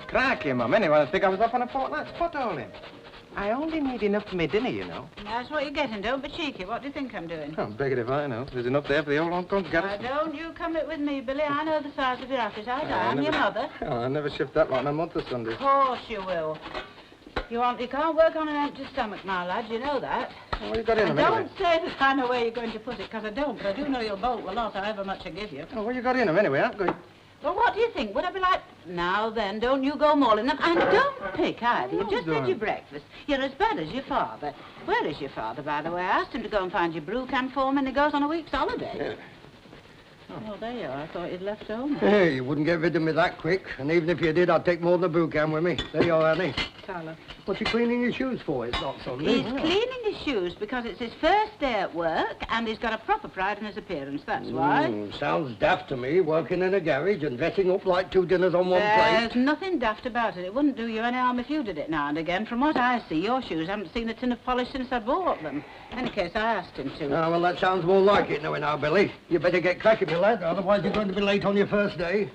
Crikey, Mum. Anyway, I think I was off on a fortnight's pot-holing. I only need enough for my dinner, you know. That's what you're getting. Don't be cheeky. What do you think I'm doing? Oh, beg it if I know. There's enough there for the whole Uncle Garrison. Don't you come it with me, Billy. I know the size of your appetite. I'm your mother. Oh, I'll never shift that lot in a month of Sundays. Of course you will. You can't work on an empty stomach, my lad. You know that. Well, what you got in them, Don't say that I know where you're going to put it, because I don't, but I do know you'll bolt the lot, however much I give you. Oh, what you got in them, anyway? I'm going... Well, what do you think? Would I be like... Now then, don't you go mauling them. And don't pick either. You've just had your breakfast. You're as bad as your father. Where is your father, by the way? I asked him to go and find your brew can for me, and he goes on a week's holiday. Yeah. Oh, there you are. I thought you'd left home. Hey, you wouldn't get rid of me that quick. And even if you did, I'd take more than the brew can with me. There you are, Annie. Tyler. What's he cleaning his shoes for? It's not Sunday. He's cleaning his shoes because it's his first day at work, and he's got a proper pride in his appearance, that's why. Sounds daft to me, working in a garage and dressing up like 2 dinners on one plate. There's nothing daft about it. It wouldn't do you any harm if you did it now and again. From what I see, your shoes haven't seen a tin of polish since I bought them. In any case, I asked him to. Ah, well, that sounds more like it, knowing how, Billy. You better get cracking, my lad, otherwise you're going to be late on your first day.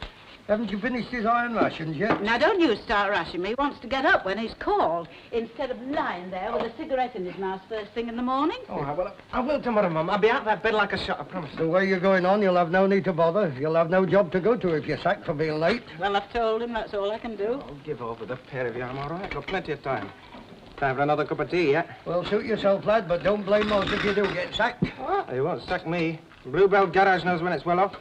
Haven't you finished his iron rations yet? Now, don't you start rushing me. He wants to get up when he's called, instead of lying there with a cigarette in his mouth first thing in the morning. Oh, I will tomorrow, Mum. I'll be out of that bed like a shot, I promise. The way you're going on, you'll have no need to bother. You'll have no job to go to if you're sacked for being late. Well, I've told him that's all I can do. Oh, give over the pair of you. I'm all right. Got plenty of time. Time for another cup of tea, yeah? Well, suit yourself, lad, but don't blame us if you do get sacked. What? They won't sack me. Bluebell Garage knows when it's well off.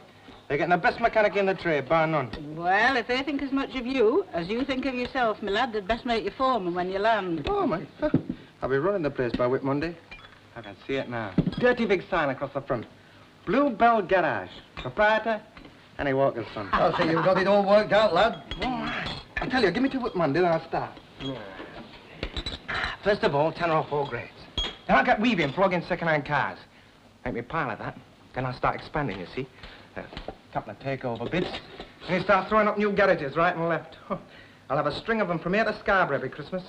They're getting the best mechanic in the trade, bar none. Well, if they think as much of you as you think of yourself, my lad, they'd best make you foreman when you land. Oh, man. I'll be running the place by Whit Monday. I can see it now. Dirty big sign across the front. Bluebell Garage. Proprietor, Annie Walker's son. I see you've got it all worked out, lad. All right. I tell you, give me to Whit Monday, then I'll start. Yeah. First of all, 10 or 4 grades. Then I'll get weaving, flogging second-hand cars. Make me pile of that. Then I'll start expanding, you see. Couple of takeover bids. And you start throwing up new garages right and left. I'll have a string of them from here to Scarborough every Christmas.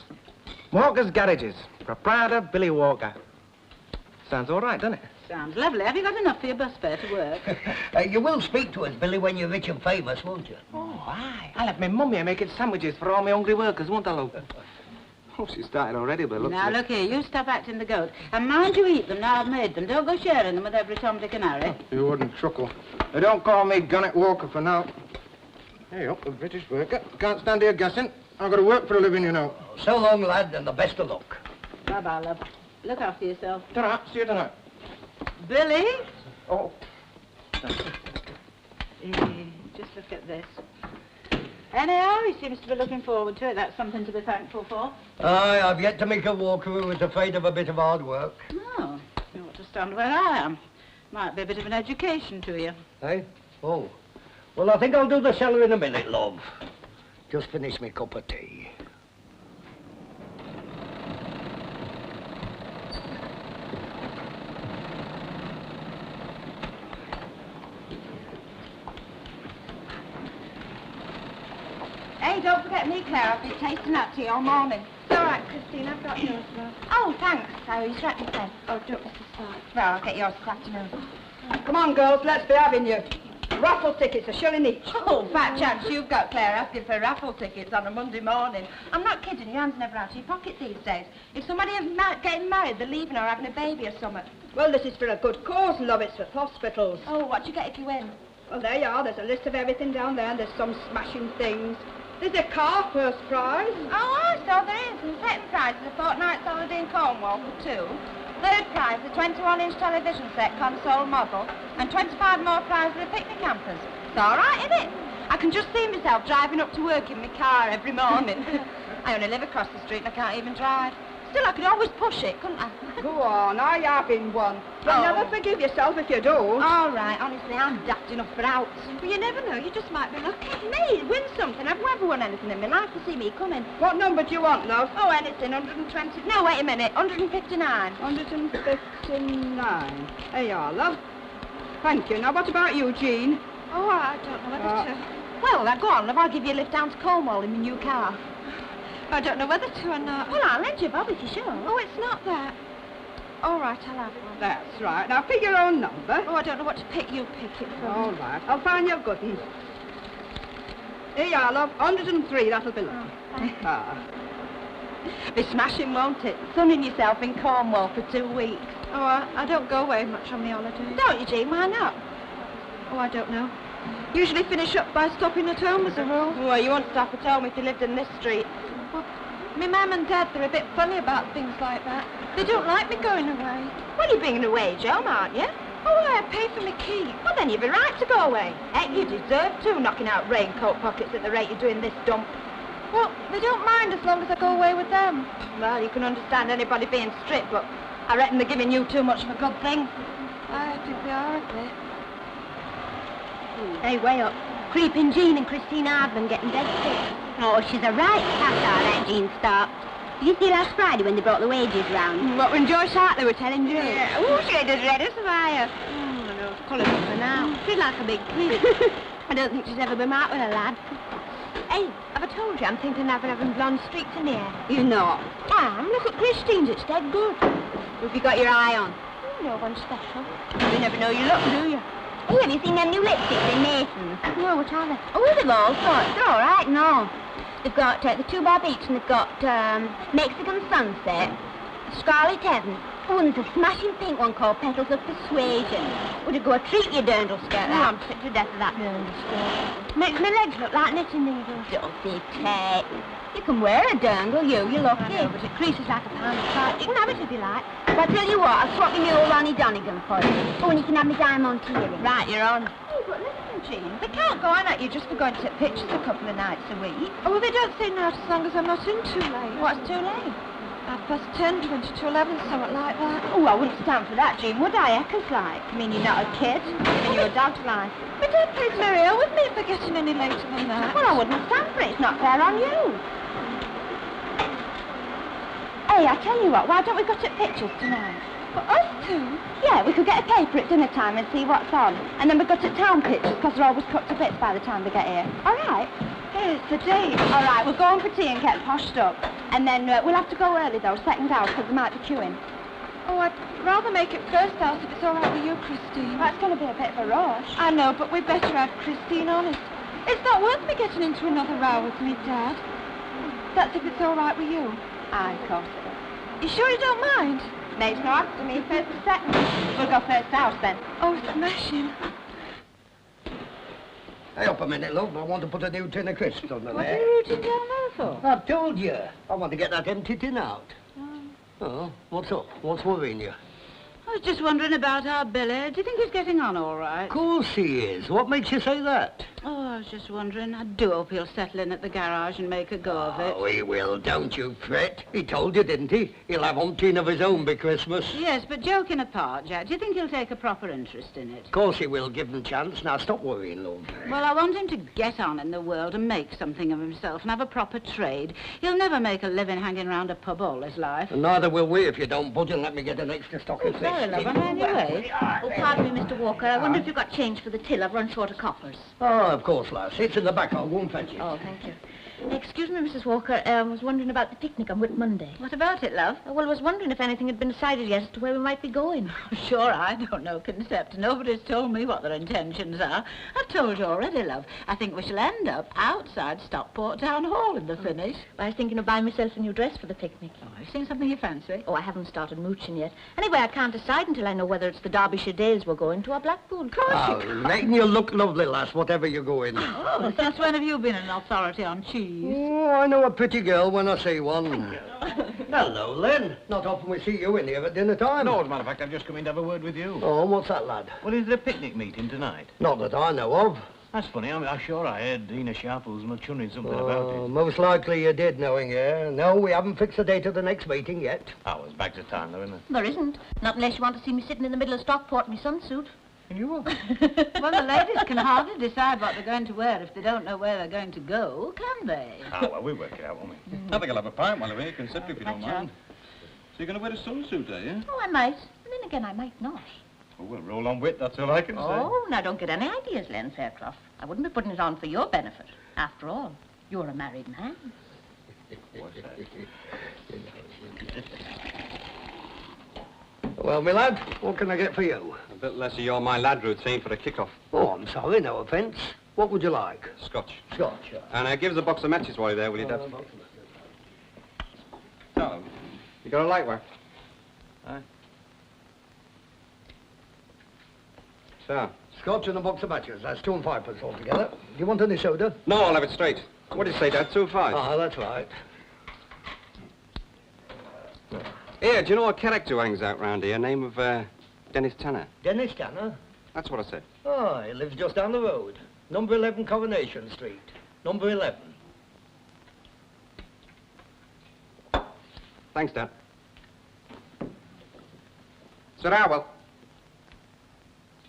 Walker's Garages. Proprietor Billy Walker. Sounds all right, doesn't it? Sounds lovely. Have you got enough for your bus fare to work? You will speak to us, Billy, when you're rich and famous, won't you? Oh, aye. I'll have my mummy here making sandwiches for all my hungry workers, won't I, Lou? Oh, she started already, but look. Now, look here, you stop acting the goat. And mind you eat them now I've made them. Don't go sharing them with every Tom, Dick and Harry. You wouldn't truckle. They don't call me Gunnet Walker for now. Hey, up, the British worker. Can't stand here guessing. I've got to work for a living, you know. So long, lad, and the best of luck. Bye-bye, love. Look after yourself. Ta-ra. See you tonight. Billy? Oh. Just look at this. Anyhow, he seems to be looking forward to it. That's something to be thankful for. Aye, I've yet to meet a walker who was afraid of a bit of hard work. Oh, you ought to stand where I am. Might be a bit of an education to you. Eh? Oh. Well, I think I'll do the cellar in a minute, love. Just finish me cup of tea. Hey, don't forget me, Claire. I've been tasting that tea all morning. It's all right, Christine. I've got yours, love. Oh, thanks. I was right then. Oh, don't miss the start. Well, I'll get yours this afternoon. Come on, girls. Let's be having you. Raffle tickets, a shilling each. Oh, fat chance you've got, Claire, asking for raffle tickets on a Monday morning. I'm not kidding. Your hand's never out of your pocket these days. If somebody is getting married, they're leaving or having a baby or something. Well, this is for a good cause, love. It's for hospitals. Oh, what do you get if you win? Well, there you are. There's a list of everything down there, and there's some smashing things. There's a car, first prize. Oh, so there is. And second prize is a fortnight's holiday in Cornwall for 2. Third prize, a 21-inch television set, console model, and 25 more prizes of picnic hampers. It's all right, isn't it? I can just see myself driving up to work in my car every morning. I only live across the street and I can't even drive. Still, I could always push it, couldn't I? Go on, I have in one. You'll never forgive yourself if you don't. All right, honestly, I'm daft enough for outs. But you never know, you just might be lucky. Me, win something. I've never won anything in my life to see me coming. What number do you want, love? Oh, anything, 120. No, wait a minute, 159. 159. There you are, love. Thank you. Now, what about you, Jean? Oh, I don't know whether to... Well, now, go on, love. I'll give you a lift down to Cornwall in my new car. I don't know whether to or not. Well, I'll lend you Bob if you sure. Oh, it's not that. All right, I'll have one. That's right. Now, pick your own number. Oh, I don't know what to pick. You pick it for me. All right. I'll find your good ones. Here you are, love. 103, that'll be lovely. Be smashing, won't it? Sunning yourself in Cornwall for 2 weeks. Oh, I don't go away much on the holidays. Don't you, Jean? Why not? Oh, I don't know. Usually finish up by stopping at home as a rule. Well, you wouldn't stop at home if you lived in this street. Well, my mum and dad, they're a bit funny about things like that. They don't like me going away. Well, you're bringing away Joe, aren't you? Oh, I pay for my keep. Well, then you've a right to go away. Heck, you deserve to, knocking out raincoat pockets at the rate you're doing this dump. Well, they don't mind as long as I go away with them. Well, you can understand anybody being strict, but I reckon they're giving you too much of a good thing. I think they are a bit. Hey, way up. Creeping Jean and Christine Hardman getting dead sick. Oh, she's a right cat, that Jean Stark. Did you see last Friday when they brought the wages round? What, when Joyce Hartley were telling you? Yeah. Oh, she ain't as red as fire. I know, it's colour for now. She's like a big kid. I don't think she's ever been out with a lad. Hey, have I told you I'm thinking of having blonde streaks in the hair? You're not? Look at Christine's, it's dead good. What have you got your eye on? No one special. You never know you look, do you? Oh, have you seen them new lipsticks in Mason's? No, what are they? Oh, they've all sorts. They're all right, no. They've got the 2 Bob each, and they've got Mexican Sunset, Scarlet Heaven. Oh, and there's a smashing pink one called Petals of Persuasion. Would it go a treat, you dirndl skirt? No, I'm sick to death of that dirndl skirt. Makes my legs look like knitting needles. Don't be tight. You can wear a dirndl, you're lucky. I know, but it creases like a pound of cotton. You can have it if you like. But I tell you what, I'll swap you my old Ronnie Donegan for you. Oh, and you can have my diamond earring. Right, you're on. Oh, but listen, Jean, they can't go on at you just for going to take pictures a couple of nights a week. Oh, well, they don't say not as long as I'm not in too late. What's too late? 10:30, 20 to 11, something like that. Oh, I wouldn't stand for that, Jean, would I? Eccles like. I mean, you're not a kid, and you're a dog's life. My dad pays very ill with me for getting any later than that. Well, I wouldn't stand for it. It's not fair on you. Hey, I tell you what, why don't we go take pictures tonight? For us two? Yeah, we could get a paper at dinner time and see what's on. And then we go to town pictures, because they're always cut to bits by the time they get here. All right? Yes, the date. All right, we'll go on for tea and get poshed up. And then we'll have to go early, though, second house, because they might be queuing. Oh, I'd rather make it first house if it's all right with you, Christine. That's going to be a bit of a rush. I know, but we'd better have Christine honest. It's not worth me getting into another row with me, Dad. That's if it's all right with you. Aye, of course it is. You sure you don't mind? Makes no odds to me, first or second. We'll go first house, then. Oh, smashing. Hey, up a minute, love. I want to put a new tin of crisps on the What are there. you rooting down there for? I've told you. I want to get that empty tin out. Oh, what's up? What's worrying you? I was just wondering about our Billy. Do you think he's getting on all right? Of course he is. What makes you say that? Oh, I was just wondering. I do hope he'll settle in at the garage and make a go of it. Oh, he will. Don't you fret. He told you, didn't he? He'll have umpteen of his own by Christmas. Yes, but joking apart, Jack, do you think he'll take a proper interest in it? Of course he will. Give him a chance. Now, stop worrying, love. Well, I want him to get on in the world and make something of himself and have a proper trade. He'll never make a living hanging around a pub all his life. And neither will we if you don't budge and let me get an extra stock of fish. Sorry, love, I'm on your way. Oh, pardon me, Mr. Walker. I wonder if you've got change for the till. I've run short of coppers. Oh, of course, lass. It's in the back. I'll go and fetch it. Oh, thank you. Excuse me, Mrs. Walker. I was wondering about the picnic on Whit Monday. What about it, love? Well, I was wondering if anything had been decided yet as to where we might be going. Sure, I don't know, Concept. Nobody's told me what their intentions are. I've told you already, love. I think we shall end up outside Stockport Town Hall in the finish. Well, I was thinking of buying myself a new dress for the picnic. Oh, have you seen something you fancy? Oh, I haven't started mooching yet. Anyway, I can't decide until I know whether it's the Derbyshire Dales we're going to or Blackpool. Of course you Oh, making you look lovely, lass, whatever you're going. Oh, since when have you been an authority on cheese? Oh, I know a pretty girl when I see one. Hello, Len. Not often we see you in here at dinner time. No, as a matter of fact, I've just come in to have a word with you. Oh, what's that, lad? Well, is there a picnic meeting tonight? Not that I know of. That's funny. I'm sure I heard Dina Sharples mentioning something about it. Most likely you did, knowing you. No, we haven't fixed the date of the next meeting yet. Oh, it's back to time, though, isn't it? There isn't. Not unless you want to see me sitting in the middle of Stockport in my sunsuit. And you will. Well, the ladies can hardly decide what they're going to wear if they don't know where they're going to go, can they? Ah, well, we'll work it out, won't we? I think I'll have a pint while I'm here, Concept, if you don't That's mind. So you're going to wear a sunsuit, are you? Oh, I might. And then again, I might not. Oh, well, roll on wit, that's all I can say. Oh, now don't get any ideas, Len Fairclough. I wouldn't be putting it on for your benefit. After all, you're a married man. What's that? Well, my lad, what can I get for you? A bit less of your my lad routine for a kick-off. Oh, I'm sorry, no offence. What would you like? Scotch. Scotch, yeah. And give us a box of matches while you're there, will you, Dad? So, you got a light work? Aye. So? Scotch and a box of matches. That's 2 and 5 altogether. Do you want any soda? No, I'll have it straight. What did you say, Dad? 2 and 5? Ah, that's right. Here, do you know a character who hangs out round here? Name of, Dennis Tanner. Dennis Tanner? That's what I said. Oh, he lives just down the road. Number 11 Coronation Street. Number 11. Thanks, Dad. Sir Howell.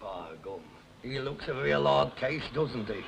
Oh, gum. He looks a real odd case, doesn't he?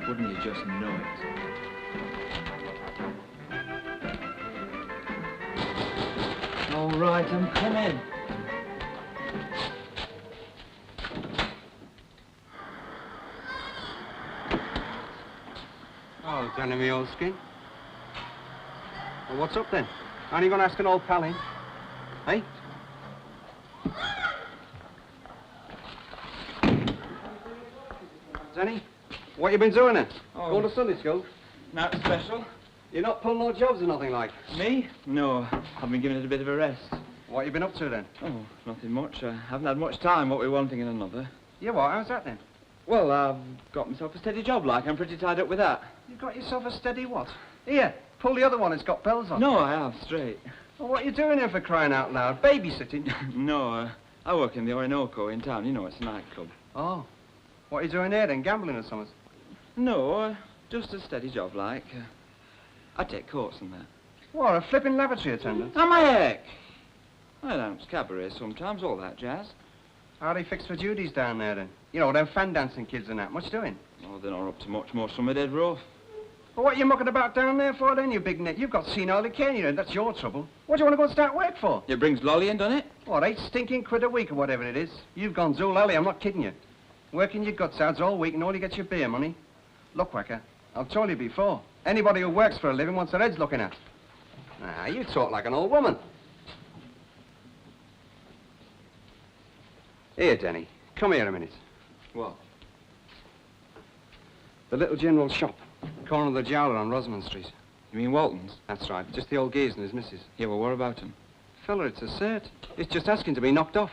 Wouldn't you just know it? All right, I'm coming. Oh, Danny, me old skin. Well, what's up then? Aren't you going to ask an old pal in? Hey? Danny, what you been doing then? Oh. Going to Sunday school? Not special. You're not pulling no jobs or nothing like? Me? No, I've been giving it a bit of a rest. What you been up to then? Oh, nothing much. I haven't had much time, what with one thing and another. Yeah, what? How's that then? Well, I've got myself a steady job, like. I'm pretty tied up with that. You got yourself a steady what? Here, pull the other one, it's got bells on. No, I have, straight. Well, what are you doing here for crying out loud? Babysitting? No, I work in the Orinoco in town. You know, it's a nightclub. Oh. What are you doing there then? Gambling or something? No, just a steady job, like. I take courts and that. What, a flipping lavatory attendant? Am I heck? I dance cabaret sometimes, all that jazz. How are they fixed for duties down there then? You know, them fan dancing kids and that. Much doing? Oh, they're not up to much more. Some are dead rough. Well, what are you mucking about down there for then, you big nit? You've got senile leukemia, and that's your trouble. What do you want to go and start work for? It brings lolly in, doesn't it? What, 8 stinking quid a week or whatever it is? You've gone zoolally, I'm not kidding you. Working your guts out all week and all you get your beer money. Look, Wacker, I've told you before. Anybody who works for a living wants their heads looking at. Ah, you talk like an old woman. Here, Denny, come here a minute. What? The little general shop, corner of the Jowler on Rosamond Street. You mean Walton's? That's right, just the old geezer and his missus. Yeah, well, what about him? Fella, it's a cert. It's just asking to be knocked off.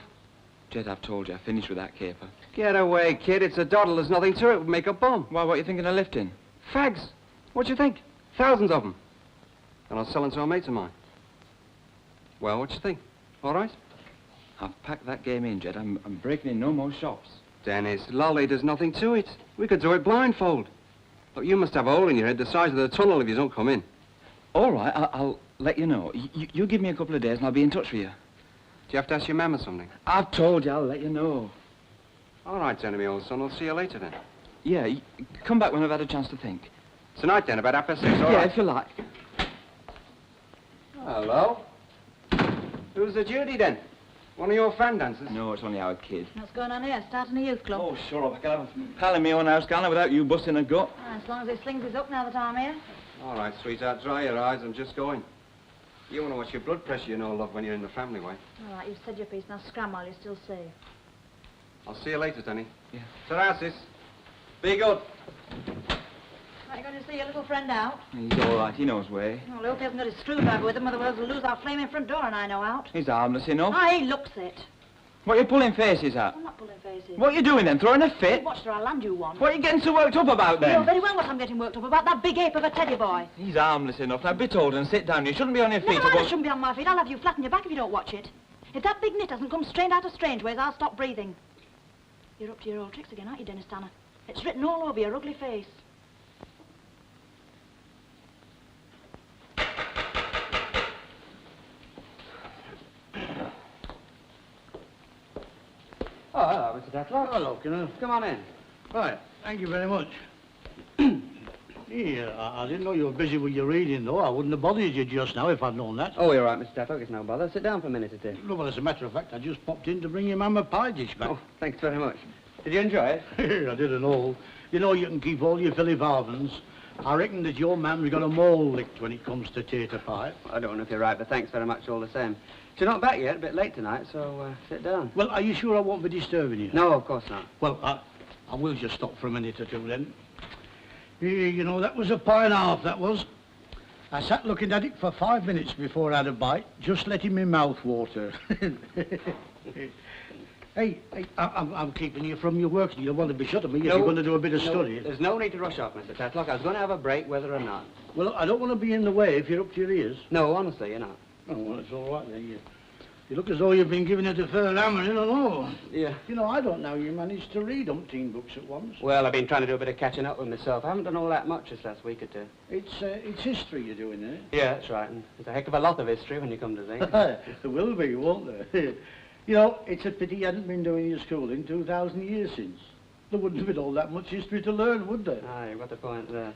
Jed, I've told you, I finished with that caper. Get away, kid, it's a doddle, there's nothing to it, would make a bomb. Why, what are you thinking of lifting? Fags, what do you think? Thousands of them. And I'll sell them to a mate of mine. Well, what do you think? All right? I've packed that game in, Jed. I'm breaking in no more shops. Dennis, lolly, there's nothing to it. We could do it blindfold. Look, you must have a hole in your head the size of the tunnel if you don't come in. All right, I'll let you know. You give me a couple of days and I'll be in touch with you. Do you have to ask your mum or something? I've told you, I'll let you know. All right, Denny, my old son, I'll see you later then. Yeah, come back when I've had a chance to think. Tonight then, about 6:30, all yeah, right? if you like. Hello? Who's the Judy then? One of your fan dancers? No, it's only our kid. What's going on here? Starting a youth club? Oh, sure, I can have a pal in my own house, can't I, without you busting a gut? As long as he slings his up now that I'm here. All right, sweetheart, dry your eyes, I'm just going. You want to watch your blood pressure, you know, love, when you're in the family way. All right, you've said your piece. Now scram while you're still safe. I'll see you later, Denny. Yeah. Ta-ra, sis. Be good. Are you going to see your little friend out? He's all right, he knows way. Well, I hope he hasn't got his screwdriver with him, otherwise we'll lose our flaming front door and I know out. He's harmless enough. Ah, he looks it. What are you pulling faces at? I'm not pulling faces. What are you doing then, throwing a fit? Watch till I land you one. What are you getting so worked up about You know then? very well what I'm getting worked up about, that big ape of a teddy boy. He's harmless enough. Now, be told and sit down. You shouldn't be on your feet. Never mind, I about- shouldn't be on my feet. I'll have you flat on your back if you don't watch it. If that big nit hasn't come straight out of strange ways, I'll stop breathing. You're up to your old tricks again, aren't you, Dennis Tanner? It's written all over your ugly face. Tatlock. Hello, Kenneth. Come on in. Right, thank you very much. Yeah, I didn't know you were busy with your reading, though. I wouldn't have bothered you just now if I'd known that. Oh, you're right, Mr. Tatlock. It's no bother. Sit down for a minute or two. No, well, as a matter of fact, I just popped in to bring your mum a pie dish back. Oh, thanks very much. Did you enjoy it? I didn't know. You know, you can keep all your Philip Harvens. I reckon that your mam's got 'em all licked when it comes to tater pie. I don't know if you're right, but thanks very much all the same. She's not back yet, a bit late tonight, so sit down. Well, are you sure I won't be disturbing you? No, of course not. Well, I will just stop for a minute or two then. You know, that was a pie and a half, that was. I sat looking at it for 5 minutes before I had a bite, just letting my mouth water. Hey, I'm keeping you from your work. You'll want to be shut of me if you're going to do a bit of study. There's no need to rush off, Mr. Tatlock. I was going to have a break, whether or not. Well, I don't want to be in the way if you're up to your ears. No, honestly, you're not. Oh, well, it's all right then. You look as though you've been giving it a fair hammering, I don't know. Yeah. You know, I don't know you managed to read umpteen books at once. Well, I've been trying to do a bit of catching up with myself. I haven't done all that much this last week or two. It's history you're doing, eh? Yeah, that's right. And there's a heck of a lot of history when you come to think. There will be, won't there? You know, it's a pity you hadn't been doing your schooling 2,000 years since. There wouldn't have been all that much history to learn, would there? Ah, you've got the point there.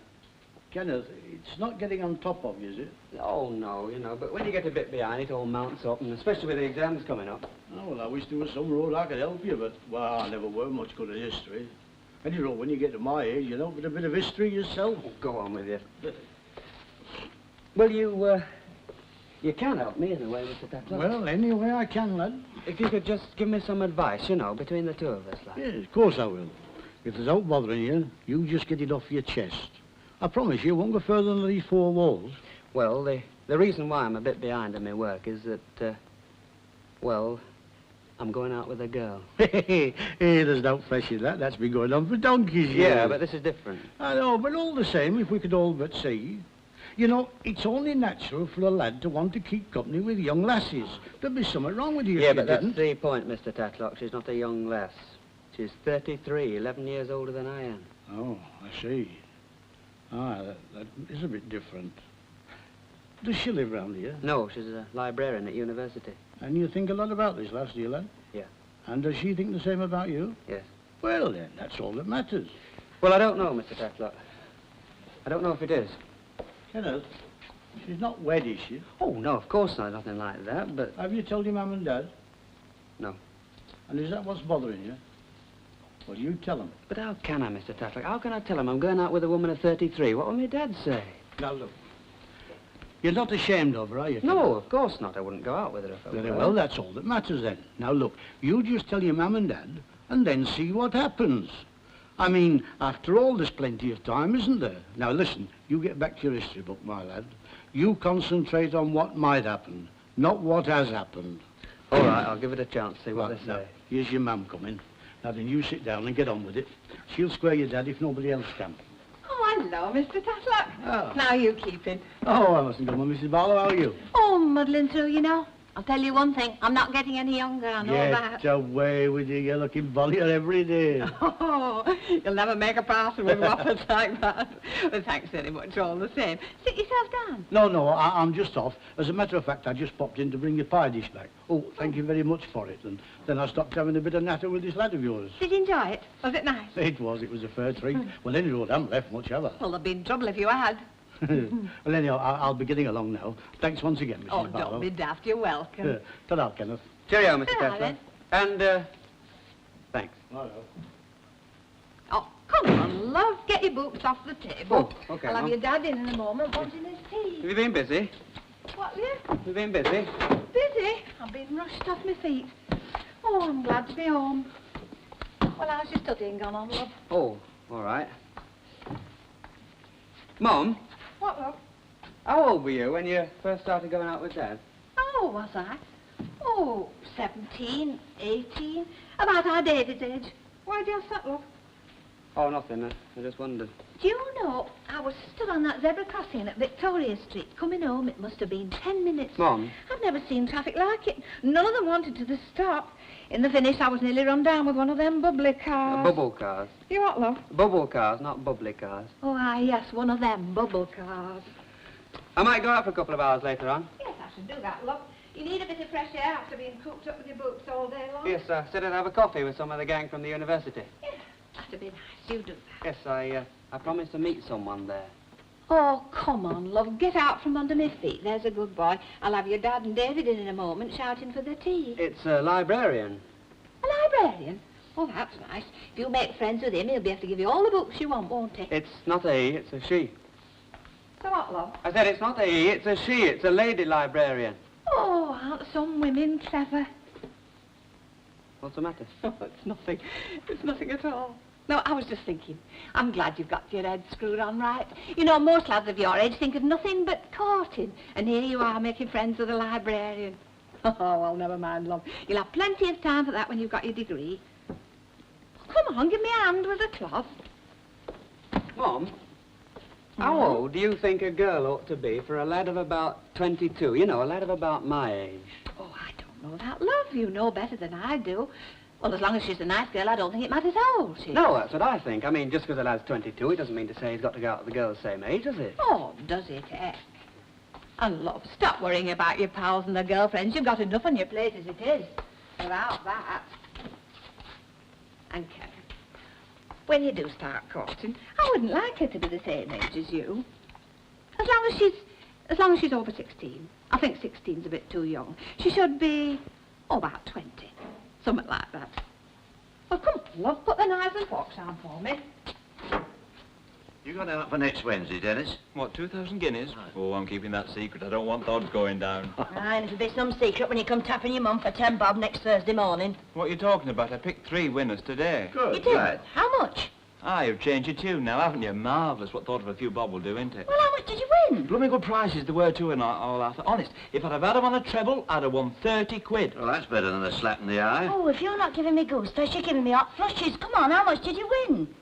Kenneth, it's not getting on top of you, is it? Oh, no, you know, but when you get a bit behind, it all mounts up, and especially with the exams coming up. Oh, well, I wish there was some road I could help you, but, well, I never were much good at history. And, you know, when you get to my age, you know, get a bit of history yourself. Oh, go on with you. Well, you can help me in a way, Mr. Tatlock. Well, any way I can, lad. If you could just give me some advice, you know, between the two of us, lad. Yes, of course I will. If there's out bothering you, you just get it off your chest. I promise you won't go further than these 4 walls. Well, the reason why I'm a bit behind in my work is that, well, I'm going out with a girl. Hey, there's no fresh in that. That's been going on for donkeys. Yeah, but this is different. I know, but all the same, if we could all but see. You know, it's only natural for a lad to want to keep company with young lasses. There'd be something wrong with you if Yeah, you but that's didn't. the point, Mr. Tatlock. She's not a young lass. She's 33, 11 years older than I am. Oh, I see. Ah, that is a bit different. Does she live round here? No, she's a librarian at university. And you think a lot about this lass, do you, lad? Yeah. And does she think the same about you? Yes. Well, then, that's all that matters. Well, I don't know, Mr. Tatlock. I don't know if it is. Kenneth, she's not wed, is she? Oh, no, of course not. Nothing like that, but... Have you told your mum and dad? No. And is that what's bothering you? Well, you tell them. But how can I, Mr. Tatlock? How can I tell him I'm going out with a woman of 33? What will my dad say? Now, look. You're not ashamed of her, are you? No, of course not. I wouldn't go out with her if I were. Very well, that's all that matters then. Now, look, you just tell your mum and dad, and then see what happens. I mean, after all, there's plenty of time, isn't there? Now, listen, you get back to your history book, my lad. You concentrate on what might happen, not what has happened. All right, I'll give it a chance, see what they say. Now, here's your mum coming. Now, then, you sit down and get on with it. She'll square your dad if nobody else can. Oh, hello, Mr. Tatlock. Oh. Now you keep it. Oh, I mustn't come on, Mrs. Barlow. How are you? Oh, muddling through, you know. I'll tell you one thing. I'm not getting any younger, I know that. Get away with you. You're looking bollier every day. Oh, you'll never make a parson with waffles like that. Well, thanks very much all the same. Sit yourself down. No, I'm just off. As a matter of fact, I just popped in to bring your pie dish back. Oh, thank you very much for it. And then I stopped having a bit of natter with this lad of yours. Did you enjoy it? Was it nice? It was a fair treat. Well, anyway, I haven't left much, have I? Well, there'd be trouble if you had. Well, anyhow, I'll be getting along now. Thanks once again, Mrs. Oh, Barlow. don't be daft. You're welcome. Ta-ra, Kenneth. Cheerio, Mr. Ta-ra, Tatlock. then. And, thanks. Oh, come on, love. Get your books off the table. Oh, okay, I'll have Mum. your dad in a moment wanting his Have tea. you been busy? What, yeah? Have you been busy? Busy? I've been rushed off my feet. Oh, I'm glad to be home. Well, how's your studying gone on, love? Oh, all right. Mum, What, love? how old were you when you first started going out with Dad? Oh, was I? Oh, 17, 18. About our David's age. Why do you ask that, love? Oh, nothing. I just wondered. Do you know, I was stood on that zebra crossing at Victoria Street. Coming home, it must have been 10 minutes. Mum? I've never seen traffic like it. None of them wanted to stop. In the finish, I was nearly run down with one of them bubbly cars. Bubble cars. You what, love? Bubble cars, not bubbly cars. Oh, yes, one of them bubble cars. I might go out for a couple of hours later on. Yes, I should do that, love. You need a bit of fresh air after being cooped up with your books all day long. Yes, I said I'd have a coffee with some of the gang from the university. Yeah, that'd be nice. You do that. Yes, I promised to meet someone there. Oh, come on, love. Get out from under my feet. There's a good boy. I'll have your dad and David in a moment shouting for the tea. It's a librarian. A librarian? Oh, that's nice. If you make friends with him, he'll be able to give you all the books you want, won't he? It's not a he, it's a she. So what, love? I said it's not a he, it's a she. It's a lady librarian. Oh, aren't some women clever? What's the matter? Oh, it's nothing. It's nothing at all. No, I was just thinking. I'm glad you've got your head screwed on right. You know, most lads of your age think of nothing but courting. And here you are making friends with a librarian. Oh, well, never mind, love. You'll have plenty of time for that when you've got your degree. Come on, give me a hand with a cloth. Mom, how old do you think a girl ought to be for a lad of about 22? You know, a lad of about my age. Oh, I don't know that, love. You know better than I do. Well, as long as she's a nice girl, I don't think it matters how old she is. No, that's what I think. I mean, just because a lad's 22, it doesn't mean to say he's got to go out with the girls the same age, does it? Oh, does it, eh? And, love, stop worrying about your pals and their girlfriends. You've got enough on your plate as it is. Without that. And, Karen, when you do start courting, I wouldn't like her to be the same age as you. As long as she's over 16. I think 16's a bit too young. She should be, about 20. Something like that. Well, come on, love, put the knives and forks down for me. You got out for next Wednesday, Dennis? What, 2,000 guineas? Oh, I'm keeping that secret. I don't want odds going down. Aye, and it'll be some secret when you come tapping your mum for 10 bob next Thursday morning. What are you talking about? I picked 3 winners today. Good, You did? lad. How much? Ah, you've changed your tune now, haven't you? Marvellous. What thought of a few bob will do, ain't it? Well, how much did you win? Blooming good prices there were too, and all after. Honest, if I'd have had 'em on a treble, I'd have won 30 quid. Well, that's better than a slap in the eye. Oh, if you're not giving me goose flesh, you're giving me hot flushes. Come on, how much did you win?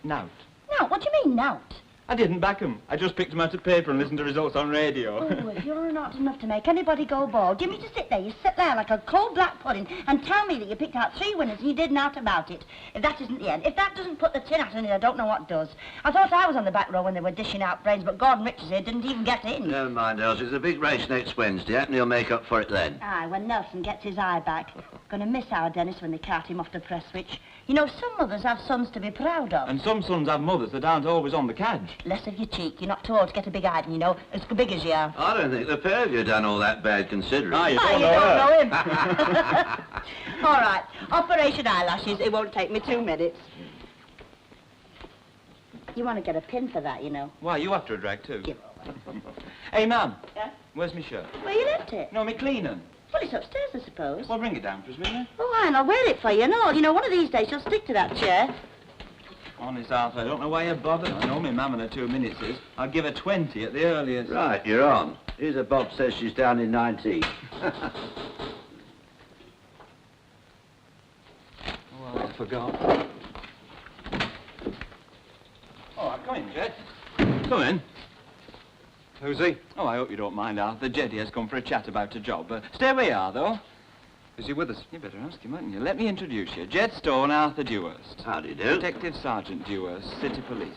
Nout. No, what do you mean, nout? I didn't back 'em. I just picked 'em out of paper and listened to results on radio. Oh, if you're not enough to make anybody go bald, you mean to sit there, you sit there like a cold black pudding and tell me that you picked out 3 winners and you did nought about it. If that isn't the end, if that doesn't put the tin hat in it, I don't know what does. I thought I was on the back row when they were dishing out brains, but Gordon Richards here didn't even get in. Never mind, Elsie. There's a big race next Wednesday. Happen he'll make up for it then. Aye, when Nelson gets his eye back. Gonna miss our Dennis when they cart him off the press switch. You know, some mothers have sons to be proud of. And some sons have mothers that aren't always on the cadge. Less of your cheek. You're not too old to get a big hiding, you know, as big as you are. I don't think the pair of you done all that bad considering. Ah, you Ah, don't you know don't her. know him. All right, Operation Eyelashes. It won't take me 2 minutes. You want to get a pin for that, you know. Why, you after a drag too? Give over. Hey, ma'am. Yeah? Where's my shirt? Where you left it? No, me cleaning. Well, it's upstairs, I suppose. Well, bring it down for us, will you? Oh, and I'll wear it for you and all. You know, one of these days you'll stick to that chair. Honest, Arthur, I don't know why you bother. I know my mam in her 2 minutes is. I'll give her 20 at the earliest. Right, you're on. Here's a Bob says she's down in 19. Oh, I forgot. Oh, come in, Jed. Come in. Who's he? Oh, I hope you don't mind, Arthur. Jeddy has come for a chat about a job. Stay where you are, though. Is he with us? You better ask him, hadn't you? Let me introduce you. Jed Stone, Arthur Dewhurst. How do you do? Detective Sergeant Dewhurst, City Police.